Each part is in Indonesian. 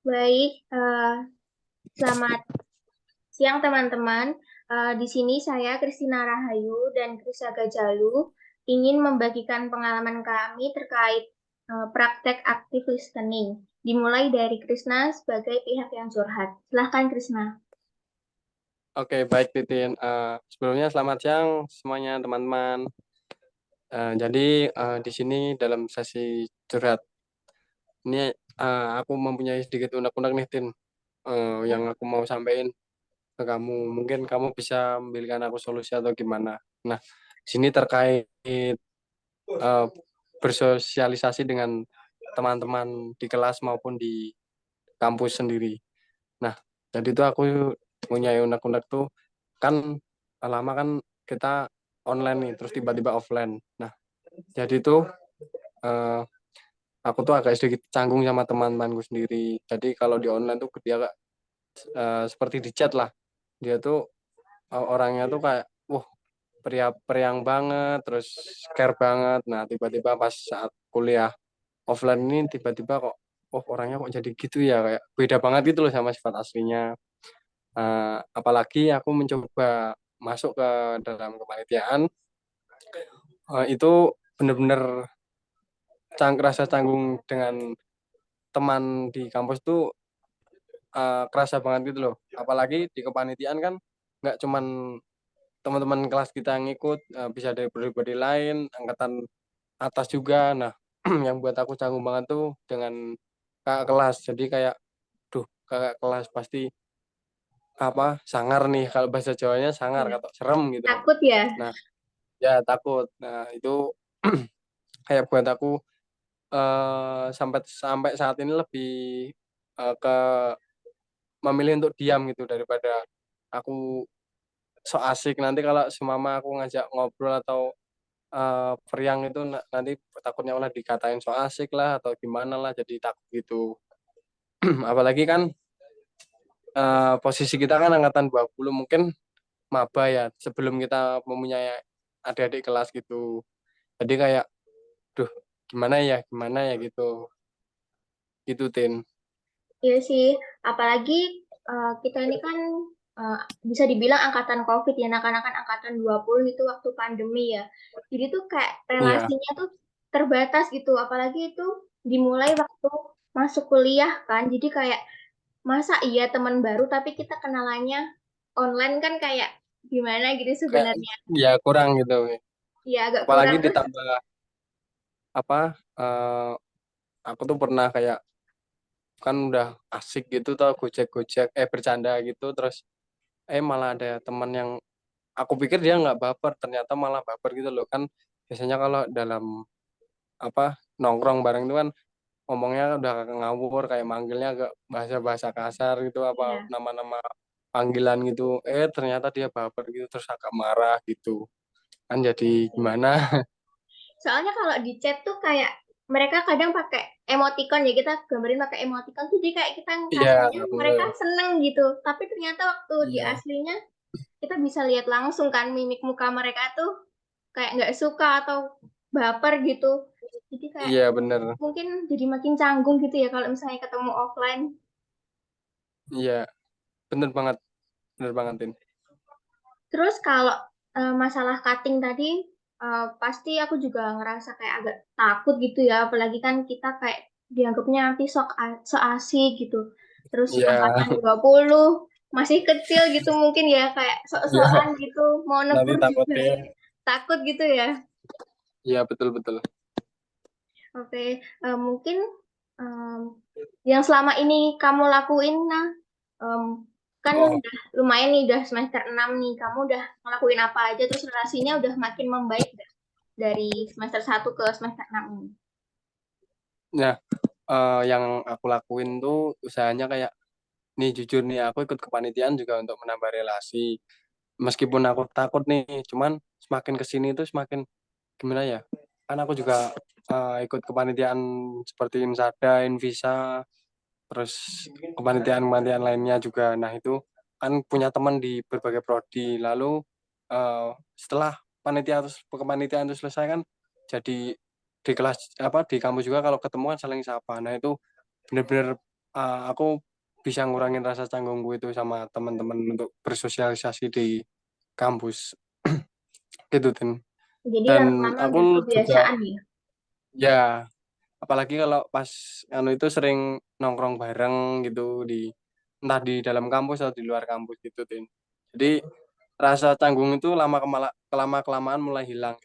Baik, selamat siang teman-teman. Di sini saya Kristina Rahayu dan Krisa Gajalu ingin membagikan pengalaman kami terkait praktek active listening. Dimulai dari Krisna sebagai pihak yang curhat. Silahkan Krisna. Oke, baik Titin. Sebelumnya selamat siang semuanya teman-teman. Jadi di sini dalam sesi curhat ini aku mempunyai sedikit unek-unek nih Tin, yang aku mau sampaikan ke kamu. Mungkin kamu bisa memberikan aku solusi atau gimana. Nah, sini terkait eh, bersosialisasi dengan teman-teman di kelas maupun di kampus sendiri. Nah, jadi itu aku punya unek-unek tuh kan lama kan kita online nih, terus tiba-tiba offline. Nah, jadi tuh eh, aku tuh agak sedikit canggung sama teman-temanku sendiri. Jadi kalau di online tuh dia seperti di chat lah. Dia tuh orangnya tuh kayak, wah periang banget, terus care banget. Nah, tiba-tiba pas saat kuliah offline ini tiba-tiba kok, oh orangnya kok jadi gitu ya, kayak beda banget gitu loh sama sifat aslinya. Apalagi aku mencoba masuk ke dalam kepanitiaan, itu bener-bener rasa canggung dengan teman di kampus tuh kerasa banget gitu loh. Apalagi di kepanitiaan kan nggak cuman teman-teman kelas kita yang ikut, bisa dari pribadi lain, angkatan atas juga. Nah, yang buat aku canggung banget tuh dengan kakak kelas. Jadi kayak, duh kakak kelas pasti apa sangar nih, kalau bahasa Jawanya sangar Ya. atau serem gitu. Takut ya? Nah, ya takut. Nah, itu kayak buat aku sampai sampai saat ini lebih ke memilih untuk diam gitu daripada aku so asik. Nanti kalau semama aku ngajak ngobrol atau periang itu nanti takutnya malah dikatain so asik lah atau gimana lah, jadi takut gitu. Apalagi kan posisi kita kan angkatan 20, mungkin maba ya, sebelum kita mempunyai adik-adik kelas gitu. Jadi kayak duh gimana ya gitu gitu Tin. Iya sih, apalagi kita ini kan eh, bisa dibilang angkatan COVID ya, anak-anak angkatan 20 itu waktu pandemi ya. Jadi tuh kayak Iya, relasinya tuh terbatas gitu, apalagi itu dimulai waktu masuk kuliah kan. Jadi kayak masa iya teman baru tapi kita kenalannya online kan kayak gimana gitu kayak sebenarnya. ya kurang gitu. Ya agak Apalagi kurang terus. ditambah apa, eh, aku tuh pernah kayak kan udah asik gitu tau, gojek-gojek bercanda gitu, terus malah ada teman yang aku pikir dia nggak baper, ternyata malah baper gitu loh. Kan biasanya kalau dalam apa nongkrong bareng itu kan ngomongnya udah ngawur, kayak manggilnya agak bahasa-bahasa kasar gitu, apa Iya. nama-nama panggilan gitu. Ternyata dia baper gitu, terus agak marah gitu. Kan jadi gimana? Soalnya kalau di chat tuh kayak mereka kadang pakai emoticon ya, kita gambarin pakai emoticon tuh jadi kayak kita Iya, ngerasanya mereka bener. seneng gitu. Tapi ternyata waktu di Iya, aslinya kita bisa lihat langsung kan mimik muka mereka tuh kayak nggak suka atau baper gitu. Jadi kayak iya bener. mungkin jadi makin canggung gitu ya kalau misalnya ketemu offline. Iya, bener banget, bener banget Tin. Terus kalau masalah cutting tadi, pasti aku juga ngerasa kayak agak takut gitu ya, apalagi kan kita kayak dianggapnya nanti so asik gitu. Terus Iya, angkatan 20 masih kecil gitu mungkin ya, kayak iya. sok-sokan gitu, mau Nanti negur juga takutnya, takut gitu ya. iya betul betul. Oke, mungkin em, yang selama ini kamu lakuin, nah, em, kan Oh, udah lumayan nih, udah semester 6 nih, kamu udah ngelakuin apa aja, terus relasinya udah makin membaik nggak? Dari semester 1 ke semester 6 ini. nah, yang aku lakuin tuh usahanya kayak nih, jujur nih aku ikut kepanitiaan juga untuk menambah relasi. Meskipun aku takut nih, cuman semakin kesini tuh semakin gimana ya? Kan aku juga ikut kepanitiaan seperti Insada, Invisa, terus kepanitiaan-kepanitiaan lainnya juga. Nah itu kan punya teman di berbagai prodi. Lalu setelah kepanitiaan itu selesai kan, jadi di kelas apa di kampus juga kalau ketemu kan saling sapa. Nah itu bener-bener aku bisa ngurangin rasa canggungku itu sama teman-teman untuk bersosialisasi di kampus gitu Tin. Jadi Dan lama-lama aku udah juga kebiasaan ya. ya apalagi kalau pas anu itu sering nongkrong bareng gitu di entah di dalam kampus atau di luar kampus gitu Tin. Jadi rasa canggung itu kelama kelamaan mulai hilang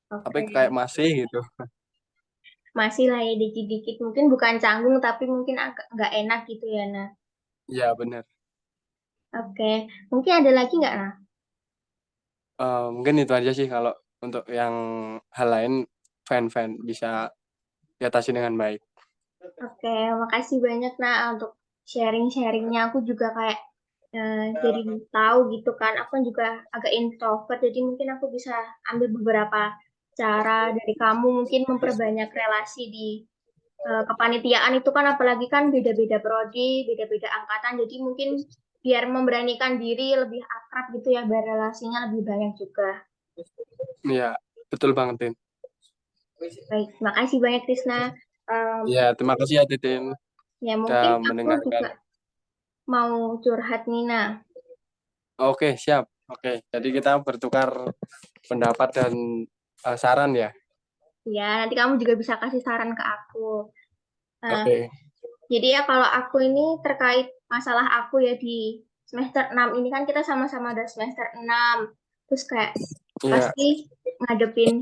tapi Oke. kayak masih gitu. Masih lah ya dikit-dikit. Mungkin bukan canggung tapi mungkin agak nggak enak gitu ya, Nah. Ya benar. Oke. Mungkin ada lagi nggak, Nah? Mungkin itu aja sih kalau untuk yang hal lain fan-fan bisa diatasi dengan baik. Oke, makasih banyak Nah untuk sharing-sharingnya. Aku juga kayak jadi tahu gitu kan. Aku kan juga agak introvert, jadi mungkin aku bisa ambil beberapa cara dari kamu mungkin memperbanyak relasi di kepanitiaan itu kan apalagi kan beda-beda prodi, beda-beda angkatan. Jadi mungkin biar memberanikan diri lebih akrab gitu ya, biar relasinya lebih banyak juga. Iya, betul banget, Tin. Baik, makasih banyak Krisna. Ya, terima kasih ya, Titin, Ya udah mungkin aku mendengarkan. juga mau curhat nih, Nah. Oke, siap. Oke, jadi kita bertukar pendapat dan saran ya. Ya, nanti kamu juga bisa kasih saran ke aku. Nah, Oke. jadi ya kalau aku ini terkait masalah aku ya di semester 6 ini kan kita sama-sama ada semester 6. Terus kayak Iya, pasti ngadepin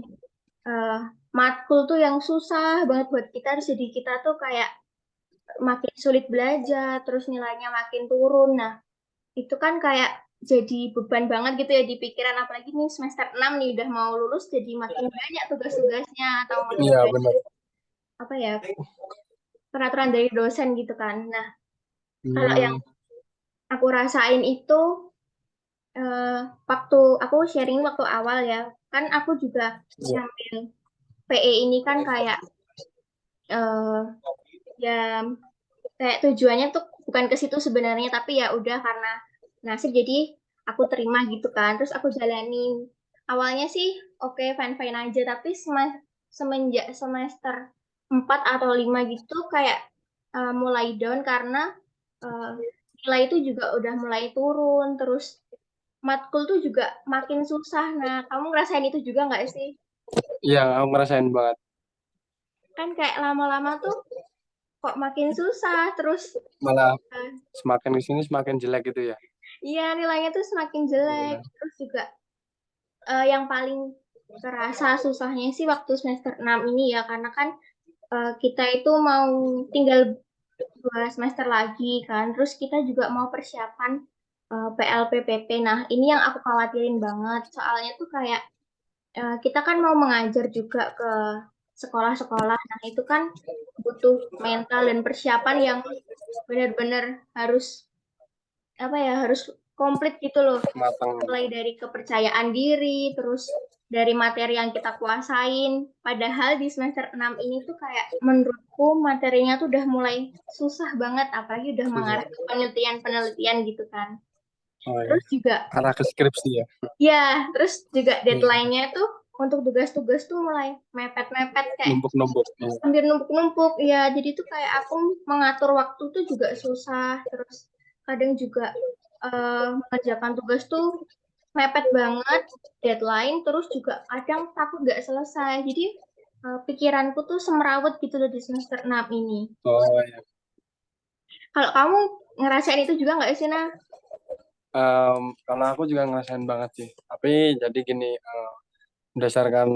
eh, matkul tuh yang susah banget buat kita. Terus jadi kita tuh kayak makin sulit belajar, terus nilainya makin turun. Nah, itu kan kayak jadi beban banget gitu ya di pikiran. Apalagi nih semester 6 nih udah mau lulus jadi makin banyak tugas-tugasnya atau makin iya banyak benar. apa ya peraturan dari dosen gitu kan. Nah, kalau yang Hmm, aku rasain itu eh, waktu aku sharing waktu awal ya, kan aku juga iya, ngambil PE ini kan kayak eh, ya kayak tujuannya tuh bukan ke situ sebenarnya, tapi ya udah karena nasib jadi aku terima gitu kan. Terus aku jalanin. Awalnya sih oke fine-fine aja, tapi semenjak semester 4 atau 5 gitu kayak mulai down karena eh, nilai itu juga udah mulai turun, terus matkul tuh juga makin susah. Nah, kamu ngerasain itu juga nggak sih? iya, aku ngerasain banget. Kan kayak lama-lama tuh kok makin susah, terus Malah eh, semakin di sini semakin jelek gitu ya. iya nilainya tuh semakin jelek. Iya. Terus juga yang paling terasa susahnya sih waktu semester 6 ini ya, karena kan kita itu mau tinggal 2 semester lagi kan, terus kita juga mau persiapan PLPPP. Nah, ini yang aku khawatirin banget, soalnya tuh kayak kita kan mau mengajar juga ke sekolah-sekolah. Nah, itu kan butuh mental dan persiapan yang benar-benar harus apa ya, harus komplit gitu loh. Matang. Mulai dari kepercayaan diri, terus dari materi yang kita kuasain. Padahal di semester 6 ini tuh kayak menurutku materinya tuh udah mulai susah banget, apalagi udah Iya. mengarah ke penelitian-penelitian gitu kan. Oh ya. Terus juga Arah ke skripsi ya. ya, terus juga Iya. deadline-nya tuh untuk tugas-tugas tuh mulai mepet-mepet kayak Numpuk-numpuk. Iya. hampir numpuk-numpuk. Ya, jadi tuh kayak aku mengatur waktu tuh juga susah. Terus kadang juga mengerjakan tugas tuh mepet banget deadline. Terus juga kadang takut nggak selesai. Jadi pikiranku tuh semerawut gitu loh di semester 6 ini. Oh ya. Kalau kamu ngerasain itu juga nggak sih, Nah? Kalau aku juga ngerasain banget sih. Tapi jadi gini, berdasarkan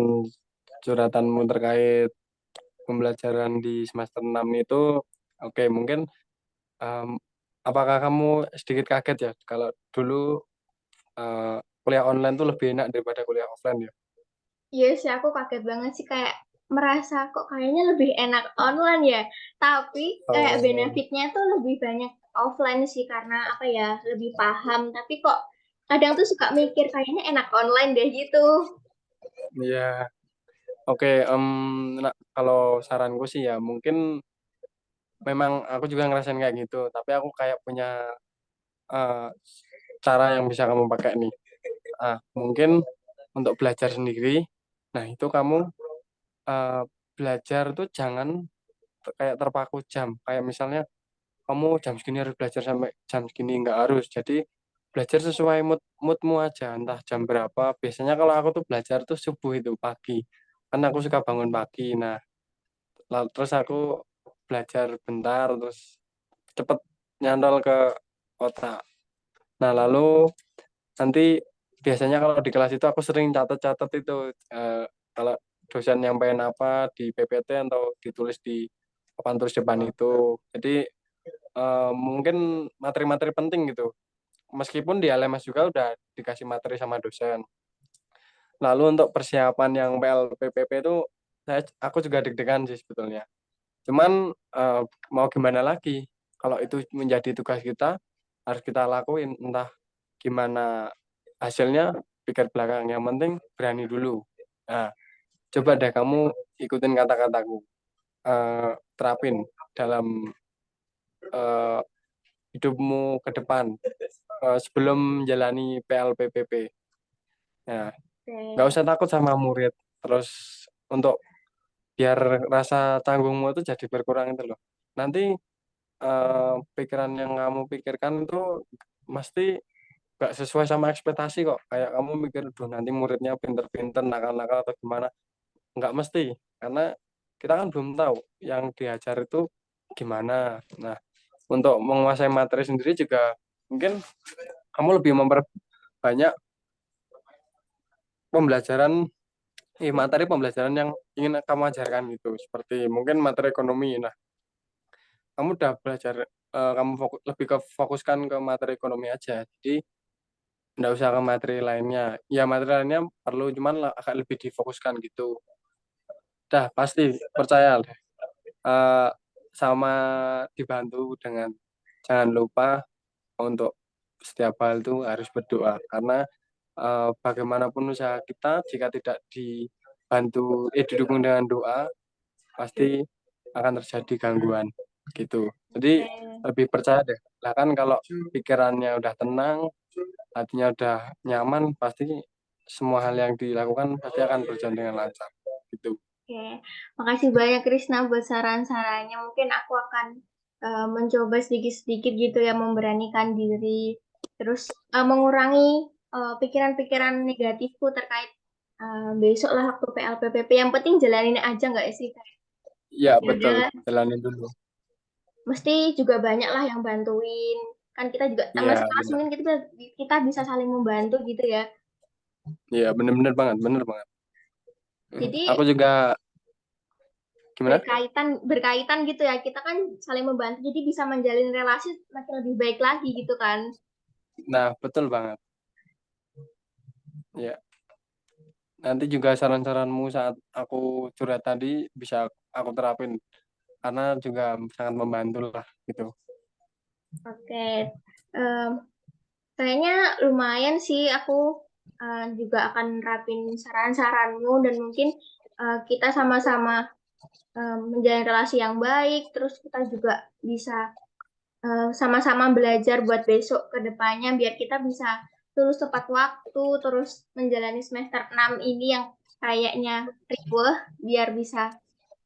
curhatanmu terkait pembelajaran di semester 6 itu, oke mungkin em, apakah kamu sedikit kaget ya kalau dulu eh, kuliah online tuh lebih enak daripada kuliah offline ya? Iya sih, aku kaget banget sih kayak merasa kok kayaknya lebih enak online ya. Tapi kayak Oh, benefitnya tuh lebih banyak offline sih karena apa ya, lebih paham. Tapi kok kadang tuh suka mikir kayaknya enak online deh gitu. iya. Oke, nah, kalau saranku sih ya mungkin memang aku juga ngerasain kayak gitu, tapi aku kayak punya eh, cara yang bisa kamu pakai nih. Mungkin untuk belajar sendiri, nah itu kamu eh, belajar tuh jangan kayak terpaku jam. Kayak misalnya kamu jam segini harus belajar sampai jam segini, nggak harus. Jadi belajar sesuai moodmu aja, entah jam berapa. Biasanya kalau aku tuh belajar tuh subuh itu pagi, karena aku suka bangun pagi. Nah, lalu terus aku belajar bentar, terus cepet nyantol ke otak. Nah, lalu nanti biasanya kalau di kelas itu aku sering catat-catat itu, eh, kalau dosen nyampein apa di PPT atau ditulis di papan tulis depan itu. Jadi mungkin materi-materi penting gitu. Meskipun di LMS juga udah dikasih materi sama dosen. Lalu untuk persiapan yang PLPPP itu aku juga deg-degan sih sebetulnya. Cuman mau gimana lagi? Kalau itu menjadi tugas kita, harus kita lakuin. Entah gimana hasilnya, pikir belakang. Yang penting berani dulu. Nah, coba deh kamu ikutin kata-kataku. Terapin dalam eh, hidupmu ke depan, sebelum menjalani PLPPP. Nah, nggak Oke. usah takut sama murid. Terus untuk biar rasa tanggungmu itu jadi berkurang itu loh. Nanti pikiran yang kamu pikirkan itu mesti nggak sesuai sama ekspektasi kok. Kayak kamu mikir, duh nanti muridnya pinter-pinter, nakal-nakal atau gimana. Nggak mesti. Karena kita kan belum tahu yang diajar itu gimana. Nah, untuk menguasai materi sendiri juga mungkin kamu lebih memperbanyak pembelajaran, materi pembelajaran yang ingin kamu ajarkan gitu. Seperti mungkin materi ekonomi. Nah, kamu udah belajar, kamu lebih ke fokuskan ke materi ekonomi aja. Jadi nggak usah ke materi lainnya. Ya materi lainnya perlu, cuman agak lebih difokuskan gitu. Dah pasti percaya deh. Eh, Sama dibantu dengan jangan lupa untuk setiap hal itu harus berdoa, karena bagaimanapun usaha kita jika tidak didukung dengan doa pasti akan terjadi gangguan gitu. Jadi Oke. lebih percaya deh. Lah kan kalau pikirannya udah tenang, hatinya udah nyaman, pasti semua hal yang dilakukan pasti akan berjalan dengan lancar gitu. Oke, makasih banyak Krisna buat saran-sarannya. Mungkin aku akan mencoba sedikit-sedikit gitu ya, memberanikan diri, terus mengurangi pikiran-pikiran negatifku terkait besok lah waktu PLPPP. Yang penting jalanin aja nggak sih? Kayak, Ya ya betul, udah, jalanin dulu. mesti juga banyak lah yang bantuin. Kan kita juga sama Iya sekelas benar. mungkin kita bisa saling membantu gitu ya. Iya benar-benar banget, benar banget. Jadi Aku juga gimana? berkaitan berkaitan gitu ya, kita kan saling membantu jadi bisa menjalin relasi makin lebih baik lagi gitu kan. Nah, betul banget. Ya, nanti juga saran-saranmu saat aku curhat tadi bisa aku terapin, karena juga sangat membantu lah gitu. Oke. Em, Kayaknya lumayan sih, aku juga akan nerapin saran-saranmu dan mungkin kita sama-sama menjalin relasi yang baik, terus kita juga bisa sama-sama belajar buat besok ke depannya biar kita bisa lulus tepat waktu, terus menjalani semester 6 ini yang kayaknya riweh, biar bisa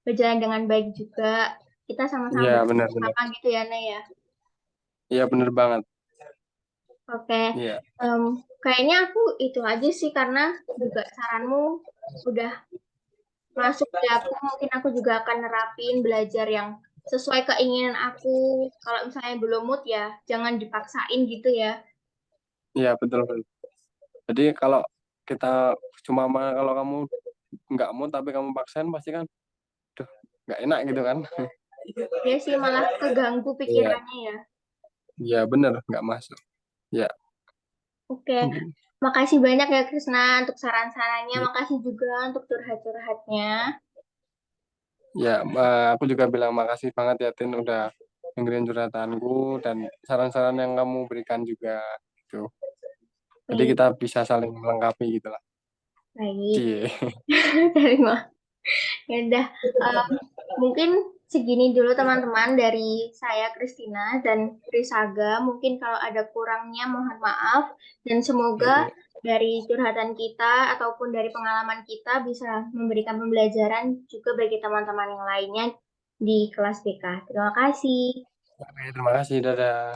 berjalan dengan baik juga. Kita sama-sama Iya benar-benar. bersama gitu ya, Nek ya. Iya benar banget. Oke, Iya. em, kayaknya aku itu aja sih karena juga saranmu udah masuk di aku. Mungkin aku juga akan nerapin belajar yang sesuai keinginan aku. Kalau misalnya belum mood ya, jangan dipaksain gitu ya. Iya betul betul. Jadi kalau kita kalau kamu nggak mau tapi kamu paksain pasti kan, duh, nggak enak gitu kan. Ya sih, malah keganggu Iya, pikirannya ya. iya bener nggak masuk. Ya, Oke, makasih banyak ya Krisna untuk saran-sarannya. Makasih juga untuk curhat-curhatnya. ya, aku juga bilang makasih banget ya Tin udah dengerin curhatanku dan saran-saran yang kamu berikan juga gitu. Jadi Baik, kita bisa saling melengkapi gitu lah. baik. Cie. Terima. Ya udah, em, mungkin segini dulu teman-teman dari saya Kristina dan Trisaga. Mungkin kalau ada kurangnya mohon maaf dan semoga Iya. dari curhatan kita ataupun dari pengalaman kita bisa memberikan pembelajaran juga bagi teman-teman yang lainnya di kelas BK. Terima kasih. Oke, terima kasih, dadah.